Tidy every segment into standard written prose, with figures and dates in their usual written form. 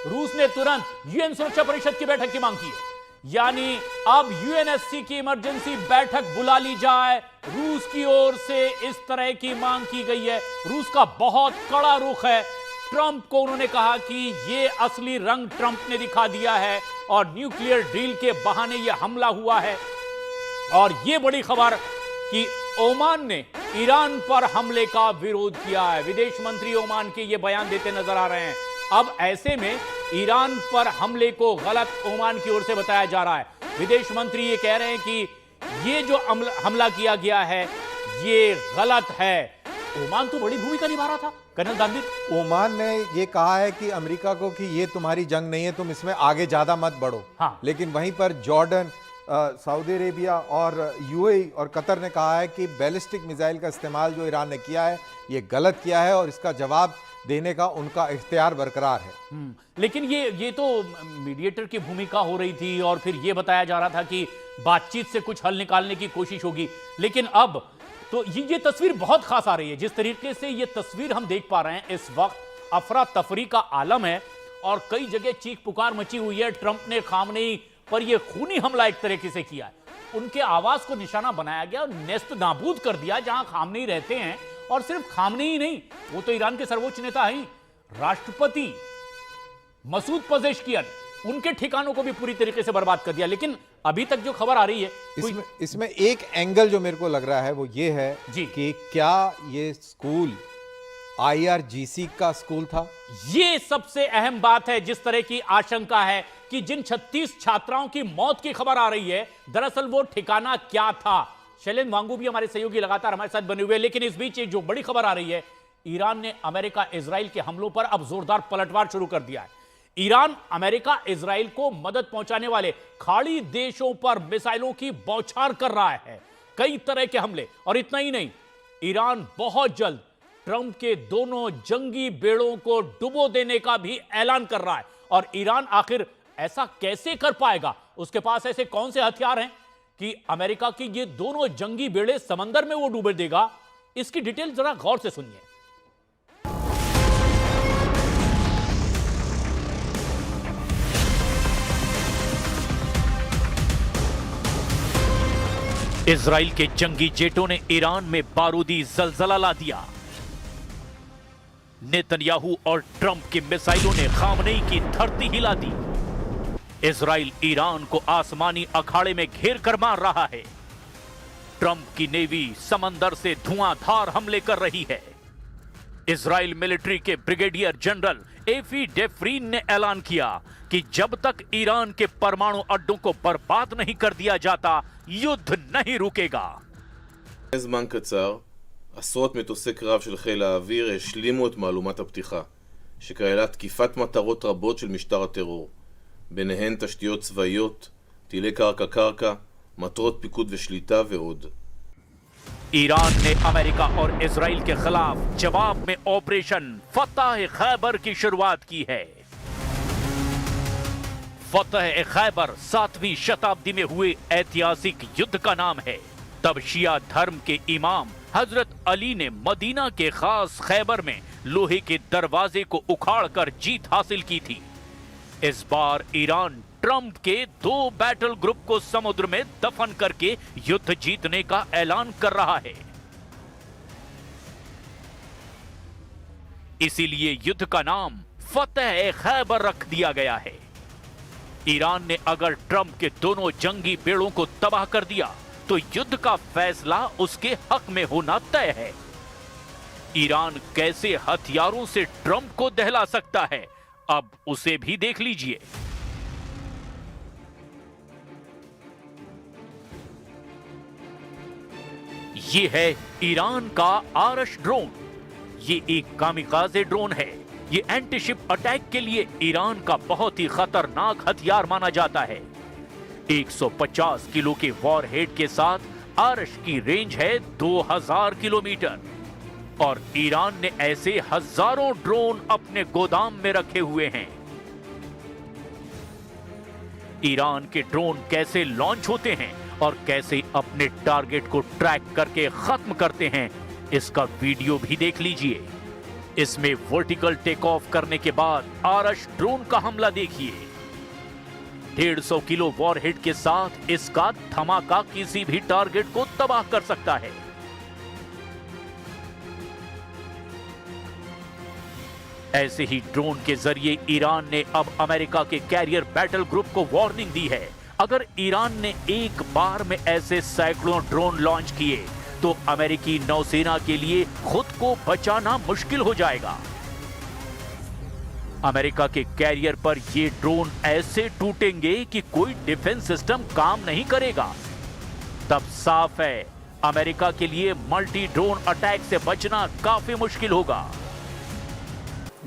रूस ने तुरंत यूएन सुरक्षा परिषद की बैठक की मांग की है। यानी अब यूएनएससी की इमरजेंसी बैठक बुला ली जाए, रूस की ओर से इस तरह की मांग की गई है। रूस का बहुत कड़ा रुख है। ट्रंप को उन्होंने कहा कि यह असली रंग ट्रंप ने दिखा दिया है और न्यूक्लियर डील के बहाने यह हमला हुआ है। और यह बड़ी खबर कि ओमान ने ईरान पर हमले का विरोध किया है। विदेश मंत्री ओमान के ये बयान देते नजर आ रहे हैं। अब ऐसे में ईरान पर हमले को गलत ओमान की ओर से बताया जा रहा है। विदेश मंत्री ये कह रहे हैं कि ये जो हमला किया गया है ये गलत है। ओमान तो बड़ी भूमिका निभा रहा था कर्नल दानवीर। ओमान ने ये कहा है कि अमेरिका को कि ये तुम्हारी जंग नहीं है, तुम इसमें आगे ज्यादा मत बढ़ो। हाँ। लेकिन वहीं पर जॉर्डन, सऊदी अरेबिया और यूएई और कतर ने कहा है कि बैलिस्टिक मिसाइल का इस्तेमाल जो ईरान ने किया है ये गलत किया है और इसका जवाब देने का उनका इख्तियार बरकरार है। लेकिन ये तो मीडिएटर की भूमिका हो रही थी और फिर ये बताया जा रहा था कि बातचीत से कुछ हल निकालने की कोशिश होगी। लेकिन अब तो ये तस्वीर बहुत खास आ रही है। जिस तरीके से ये तस्वीर हम देख पा रहे हैं, इस वक्त अफरा तफरी का आलम है और कई जगह चीख पुकार मची हुई है। ट्रंप ने खामनेई पर यह खूनी हमला एक तरीके से किया है। उनके आवास को निशाना बनाया गया और नेस्त नाबूद कर दिया जहां खामनेई रहते हैं। और सिर्फ खामनेई ही नहीं, वो तो ईरान के सर्वोच्च नेता हैं, राष्ट्रपति मसूद पजेश्कियन, उनके ठिकानों को भी पूरी तरीके से बर्बाद कर दिया। लेकिन अभी तक जो खबर आ रही है इसमें एक एंगल जो मेरे को लग रहा है वो ये है कि क्या ये स्कूल IRGC का स्कूल था। ये सबसे अहम बात है। जिस तरह की आशंका है कि जिन 36 छात्राओं की मौत की खबर आ रही है, दरअसल वो ठिकाना क्या था। शैलेंद्र वांगू भी हमारे सहयोगी लगातार हमारे साथ बने हुए हैं। लेकिन इस बीच जो बड़ी खबर आ रही है, ईरान ने अमेरिका इजराइल के हमलों पर अब जोरदार पलटवार शुरू कर दिया है। ईरान अमेरिका इजराइल को मदद पहुंचाने वाले खाड़ी देशों पर मिसाइलों की बौछार कर रहा है, कई तरह के हमले। और इतना ही नहीं, ईरान बहुत जल्द ट्रंप के दोनों जंगी बेड़ों को डुबो देने का भी ऐलान कर रहा है। और ईरान आखिर ऐसा कैसे कर पाएगा? उसके पास ऐसे कौन से हथियार हैं कि अमेरिका की ये दोनों जंगी बेड़े समंदर में वो डूबे देगा? इसकी डिटेल जरा गौर से सुनिए। इजराइल के जंगी जेटों ने ईरान में बारूदी जलजला ला दिया। नेतन्याहू और ट्रंप की मिसाइलों ने खामनेई की धरती हिला दी। इजराइल ईरान को आसमानी अखाड़े में घेर कर मार रहा है। ट्रंप की नेवी समंदर से धुआंधार हमले कर रही है। इजराइल मिलिट्री के ब्रिगेडियर जनरल एफी डेफ्रीन ने ऐलान किया कि जब तक ईरान के परमाणु अड्डों को बर्बाद नहीं कर दिया जाता, युद्ध नहीं रुकेगा। זמן קצר, עשרות מטוסי קרב של חיל האוויר השלימו את מהלומת הפתיחה, שכללה תקיפת מטרות רבות של משטר הטרור, ביניהן תשתיות צבאיות, טילי קרקע-קרקע, מטרות פיקוד ושליטה ועוד. ईरान ने अमेरिका और इजराइल के खिलाफ जवाब में ऑपरेशन फतह खैबर की शुरुआत की है। फतह खैबर 7वीं शताब्दी में हुए ऐतिहासिक युद्ध का नाम है। तब शिया धर्म के इमाम हजरत अली ने मदीना के खास खैबर में लोहे के दरवाजे को उखाड़कर जीत हासिल की थी। इस बार ईरान ट्रंप के 2 बैटल ग्रुप को समुद्र में दफन करके युद्ध जीतने का ऐलान कर रहा है। इसीलिए युद्ध का नाम फतह खैबर रख दिया गया है। ईरान ने अगर ट्रंप के दोनों जंगी बेड़ों को तबाह कर दिया तो युद्ध का फैसला उसके हक में होना तय है। ईरान कैसे हथियारों से ट्रंप को दहला सकता है, अब उसे भी देख लीजिए। ये है ईरान का आरश ड्रोन। ये एक कामिकाज़े ड्रोन है। ये एंटीशिप अटैक के लिए ईरान का बहुत ही खतरनाक हथियार माना जाता है। 150 किलो के वॉरहेड के साथ आरश की रेंज है 2000 किलोमीटर। और ईरान ने ऐसे हजारों ड्रोन अपने गोदाम में रखे हुए हैं। ईरान के ड्रोन कैसे लॉन्च होते हैं और कैसे अपने टारगेट को ट्रैक करके खत्म करते हैं, इसका वीडियो भी देख लीजिए। इसमें वर्टिकल टेक ऑफ करने के बाद आरश ड्रोन का हमला देखिए। 150 किलो वॉरहेड के साथ इसका धमाका किसी भी टारगेट को तबाह कर सकता है। ऐसे ही ड्रोन के जरिए ईरान ने अब अमेरिका के कैरियर बैटल ग्रुप को वार्निंग दी है। अगर ईरान ने एक बार में ऐसे सैकड़ों ड्रोन लॉन्च किए तो अमेरिकी नौसेना के लिए खुद को बचाना मुश्किल हो जाएगा। अमेरिका के कैरियर पर ये ड्रोन ऐसे टूटेंगे कि कोई डिफेंस सिस्टम काम नहीं करेगा। तब साफ है, अमेरिका के लिए मल्टी ड्रोन अटैक से बचना काफी मुश्किल होगा।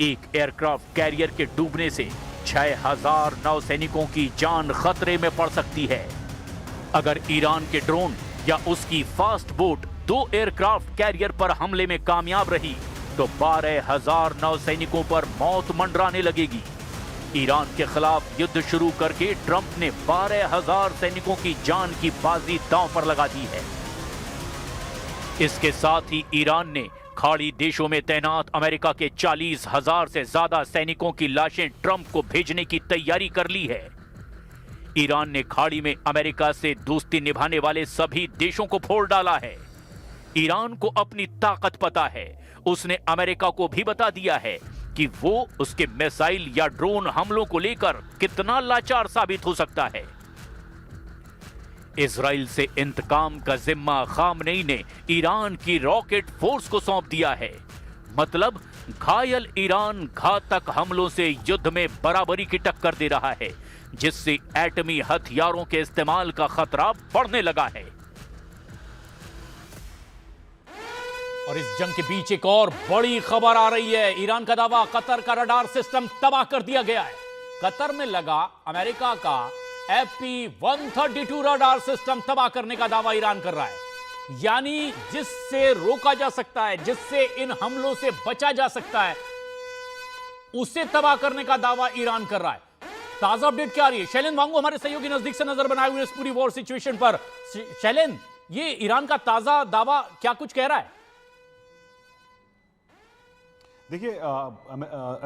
एक एयरक्राफ्ट कैरियर के डूबने से 6000 नौसैनिकों की जान खतरे में पड़ सकती है। अगर ईरान के ड्रोन या उसकी फास्ट बोट 2 एयरक्राफ्ट कैरियर पर हमले में कामयाब रही तो 12000 नौसैनिकों पर मौत मंडराने लगेगी। ईरान के खिलाफ युद्ध शुरू करके ट्रंप ने 12000 सैनिकों की जान की बाजी दांव पर लगा दी है। इसके साथ ही ईरान ने खाड़ी देशों में तैनात अमेरिका के 40,000 से ज्यादा सैनिकों की लाशें ट्रंप को भेजने की तैयारी कर ली है। ईरान ने खाड़ी में अमेरिका से दोस्ती निभाने वाले सभी देशों को फोड़ डाला है। ईरान को अपनी ताकत पता है। उसने अमेरिका को भी बता दिया है कि वो उसके मिसाइल या ड्रोन हमलों को लेकर कितना लाचार साबित हो सकता है। इजराइल से इंतकाम का जिम्मा खामनेई ने ईरान की रॉकेट फोर्स को सौंप दिया है। मतलब घायल ईरान घातक हमलों से युद्ध में बराबरी की टक्कर दे रहा है, जिससे एटमी हथियारों के इस्तेमाल का खतरा बढ़ने लगा है। और इस जंग के बीच एक और बड़ी खबर आ रही है। ईरान का दावा, कतर का रडार सिस्टम तबाह कर दिया गया है। कतर में लगा अमेरिका का FP-132 रडार सिस्टम तबाह करने का दावा ईरान कर रहा है। यानी जिससे रोका जा सकता है, जिससे इन हमलों से बचा जा सकता है, उसे तबाह करने का दावा ईरान कर रहा है। ताजा अपडेट क्या आ रही है? शैलेंद्र वांगू हमारे सहयोगी नजदीक से नजर बनाए हुए इस पूरी वॉर सिचुएशन पर। शैलेंद्र, ये ईरान का ताजा दावा क्या कुछ कह रहा है? देखिए,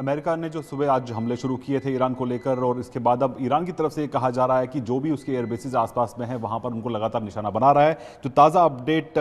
अमेरिका ने जो सुबह आज हमले शुरू किए थे ईरान को लेकर, और इसके बाद अब ईरान की तरफ से कहा जा रहा है कि जो भी उसके एयरबेसिस आसपास में है वहां पर उनको लगातार निशाना बना रहा है। जो ताज़ा अपडेट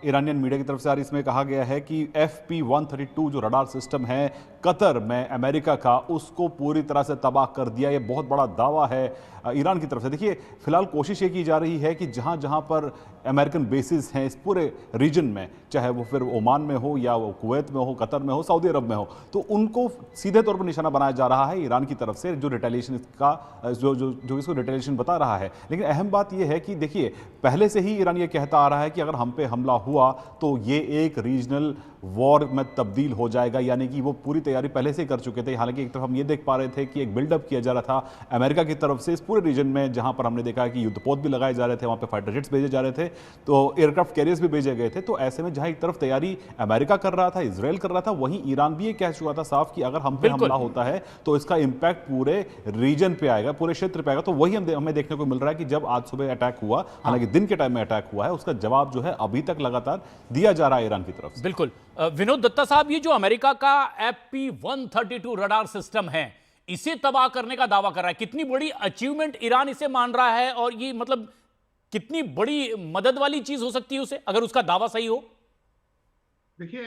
ईरानियन मीडिया की तरफ से आ रही है, इसमें कहा गया है कि FP-132 जो रडार सिस्टम है कतर में अमेरिका का, उसको पूरी तरह से तबाह कर दिया। ये बहुत बड़ा दावा है ईरान की तरफ से। देखिए, फिलहाल कोशिश ये की जा रही है कि जहां जहां पर अमेरिकन बेसिस हैं इस पूरे रीजन में, चाहे वो फिर ओमान में हो या वो कुवैत में हो, कतर में हो, सऊदी अरब में हो, तो उनको सीधे तौर पर निशाना बनाया जा रहा है ईरान की तरफ से, जो रिटेलिएशन का जो इसको रिटेलिएशन बता रहा है। लेकिन अहम बात यह है कि देखिए, पहले से ही ईरान ये कहता आ रहा है कि अगर हम पे हमला हुआ तो ये एक रीजनल वॉर में तब्दील हो जाएगा, यानी कि वो पूरी तैयारी पहले से कर चुके थे। हालांकि एक तरफ हम ये देख पा रहे थे कि एक बिल्डअप किया जा रहा था अमेरिका की तरफ से इस पूरे रीजन में, जहां पर हमने देखा कि युद्धपोत भी लगाए जा रहे थे, वहां पे फाइटर जेट्स भेजे जा रहे थे, तो एयरक्राफ्ट कैरियर्स भी भेजे गए थे। तो ऐसे में जहां एक तरफ तैयारी अमेरिका कर रहा था, इजराइल कर रहा था, वहीं ईरान भी ये कह चुका था साफ कि अगर हम पे हमला होता है तो इसका इंपैक्ट पूरे रीजन पे आएगा, पूरे क्षेत्र पे आएगा। तो वही हमें देखने को मिल रहा है कि जब आज सुबह अटैक हुआ, हालांकि दिन के टाइम में अटैक हुआ है, उसका जवाब जो है अभी तक लगातार दिया जा रहा है ईरान की तरफ से। बिल्कुल। विनोद दत्ता साहब, ये जो अमेरिका का FP-132 रडार सिस्टम है, इसे तबाह करने का दावा कर रहा है, कितनी बड़ी अचीवमेंट ईरान इसे मान रहा है, और ये मतलब कितनी बड़ी मदद वाली चीज हो सकती है उसे, अगर उसका दावा सही हो? देखिए,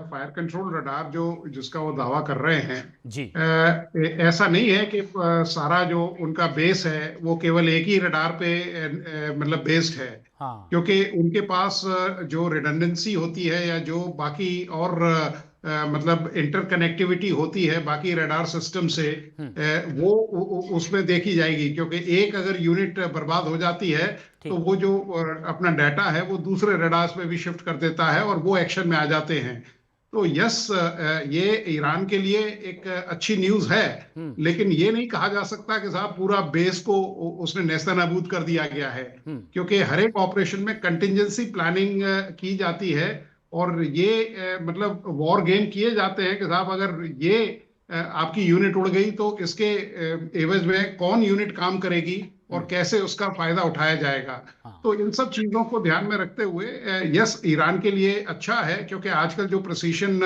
फायर कंट्रोल रडार जिसका वो दावा कर रहे हैं जी, ऐसा नहीं है कि सारा जो उनका बेस है वो केवल एक ही रडार पे मतलब बेस्ड है। हाँ। क्योंकि उनके पास जो रिडंडेंसी होती है या जो बाकी और मतलब इंटरकनेक्टिविटी होती है बाकी रडार सिस्टम से, वो उसमें देखी जाएगी। क्योंकि एक अगर यूनिट बर्बाद हो जाती है तो वो जो अपना डाटा है वो दूसरे रडार्स में भी शिफ्ट कर देता है और वो एक्शन में आ जाते हैं। तो यस, ये ईरान के लिए एक अच्छी न्यूज है, लेकिन ये नहीं कहा जा सकता कि साहब पूरा बेस को उसने नेस्तनाबूद कर दिया गया है, क्योंकि हर एक ऑपरेशन में कंटिजेंसी प्लानिंग की जाती है और ये मतलब वॉर गेम किए जाते हैं कि साहब अगर ये आपकी यूनिट उड़ गई तो इसके एवज में कौन यूनिट काम करेगी और कैसे उसका फायदा उठाया जाएगा। तो इन सब चीजों को ध्यान में रखते हुए यस, ईरान के लिए अच्छा है, क्योंकि आजकल जो प्रिसीशन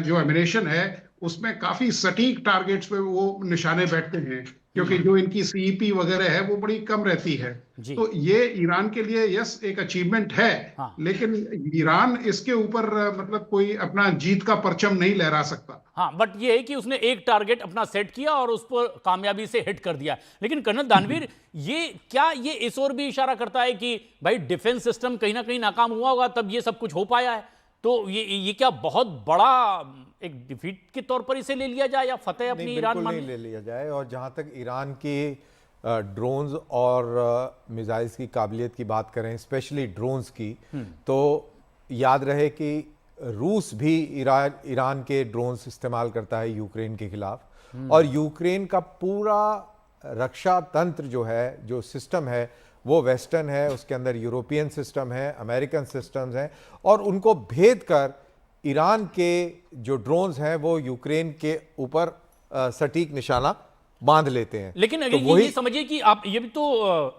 जो एमिनेशन है उसमें काफी सटीक टारगेट्स पे वो निशाने बैठते हैं, क्योंकि जो इनकी सीईपी वगैरह है वो बड़ी कम रहती है। तो ये ईरान के लिए यस एक अचीवमेंट है। हाँ। लेकिन ईरान इसके ऊपर मतलब कोई अपना जीत का परचम नहीं लहरा सकता। हाँ, बट ये है कि उसने एक टारगेट अपना सेट किया और उस पर कामयाबी से हिट कर दिया। लेकिन कर्नल दानवीर, ये इस ओर भी इशारा करता है कि भाई डिफेंस सिस्टम कहीं ना कहीं नाकाम हुआ होगा तब ये सब कुछ हो पाया है? तो ये क्या बहुत बड़ा एक डिफीट के तौर पर इसे ले लिया जाए या फतेह अपनी ईरान बिल्कुल नहीं ले लिया जाए। और जहां तक ईरान की ड्रोन्स और मिसाइल्स की काबिलियत की बात करें, स्पेशली ड्रोन्स की, तो याद रहे कि रूस भी ईरान के ड्रोन्स इस्तेमाल करता है यूक्रेन के खिलाफ, और यूक्रेन का पूरा रक्षा तंत्र जो है, जो सिस्टम है, वो वेस्टर्न है, उसके अंदर यूरोपियन सिस्टम है, अमेरिकन सिस्टम्स हैं, और उनको भेद कर ईरान के जो ड्रोन्स हैं वो यूक्रेन के ऊपर सटीक निशाना बांध लेते हैं। लेकिन अगर तो ये समझिए कि आप ये भी तो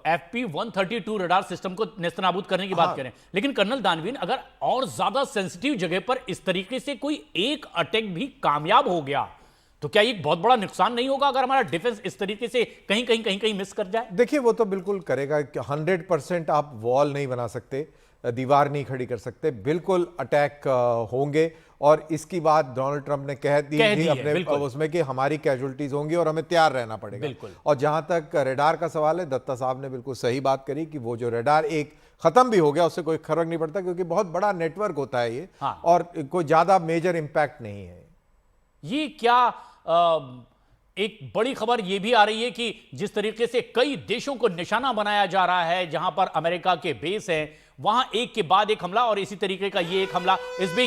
FP-132 रडार सिस्टम को नेस्तनाबूद करने की बात करें, लेकिन कर्नल दानवीर, अगर और ज्यादा सेंसिटिव जगह पर इस तरीके से कोई एक अटैक भी कामयाब हो गया तो क्या ये बहुत बड़ा नुकसान नहीं होगा अगर हमारा डिफेंस इस तरीके से कहीं मिस कर जाए? देखिए, वो तो बिल्कुल करेगा। 100% आप वॉल नहीं बना सकते, दीवार नहीं खड़ी कर सकते, बिल्कुल अटैक होंगे। और इसकी बात डोनाल्ड ट्रंप ने कह दी अपने उसमें कि हमारी कैजुअलिटीज होंगी और हमें तैयार रहना पड़ेगा। और जहां तक रेडार का सवाल है, दत्ता साहब ने बिल्कुल सही बात करी कि वो जो रेडार एक खत्म भी हो गया उससे कोई फर्क नहीं पड़ता, क्योंकि बहुत बड़ा नेटवर्क होता है ये। हाँ। और कोई ज्यादा मेजर इंपैक्ट नहीं है। ये क्या एक बड़ी खबर यह भी आ रही है कि जिस तरीके से कई देशों को निशाना बनाया जा रहा है, जहां पर अमेरिका के बेस हैं, वहां एक के बाद एक हमला, और इसी तरीके का ये एक हमला इस बीच